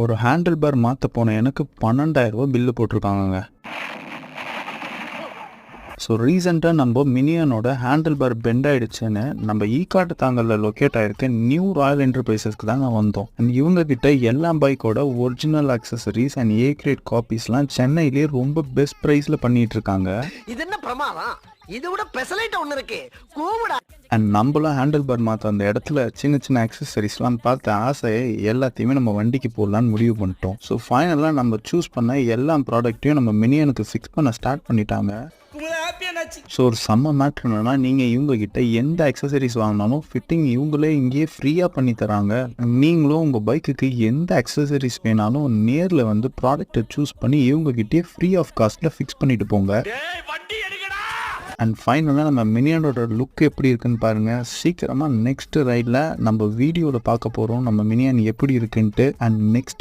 ஒரு handle bar மாற்ற போன எனக்கு 12,000 பில்லு போட்டிருக்காங்கங்க. ஸோ ரீசெண்டாக நம்ம மினியனோட ஹேண்டில் பார் பெண்ட் ஆகிடுச்சுன்னு நம்ம ஈக்காட்டு தாங்கலில் லொக்கேட் ஆகிருக்க நியூ ராயல் என்டர்பிரைசஸ்க்கு தான் நான் வந்தோம். அண்ட் இவங்ககிட்ட எல்லா பைக்கோட original accessories and a great காப்பீஸ்லாம் சென்னையிலேயே ரொம்ப பெஸ்ட் ப்ரைஸில் பண்ணிட்டு இருக்காங்க. இது என்ன பிரமாதம், இது விட பெசலைட் ஒன்று இருக்கு கூவுடா. அண்ட் நம்மளும் ஹேண்டில் பார் மாற்ற அந்த இடத்துல சின்ன சின்ன அக்சசரிஸ்லாம் பார்த்து ஆசையை எல்லாத்தையுமே நம்ம வண்டிக்கு போடலான்னு முடிவு பண்ணிட்டோம். ஸோ ஃபைனலாக நம்ம சூஸ் பண்ண எல்லா ப்ராடக்ட்டையும் நம்ம மினியனுக்கு ஃபிக்ஸ் பண்ண ஸ்டார்ட் பண்ணிட்டாங்க. ஸோ ஒரு செம்ம மேட்ரு என்னன்னா, நீங்கள் இவங்ககிட்ட எந்த அக்சசரிஸ் வாங்கினாலும் ஃபிட்டிங் இவங்களே இங்கேயே ஃப்ரீயாக பண்ணி தராங்க. நீங்களும் உங்கள் பைக்குக்கு எந்த அக்சசரிஸ் வேணாலும் நேரில் வந்து ப்ராடக்ட்டை சூஸ் பண்ணி இவங்ககிட்டயே ஃப்ரீ ஆஃப் காஸ்ட்டில் ஃபிக்ஸ் பண்ணிட்டு போங்க. அண்ட் ஃபைனலாக நம்ம மினியனோட லுக் எப்படி இருக்குன்னு பாருங்கள். சீக்கிரமாக நெக்ஸ்ட் ரைடில் நம்ம வீடியோவில் பார்க்க போகிறோம் நம்ம மினியன் எப்படி இருக்குன்ட்டு. And next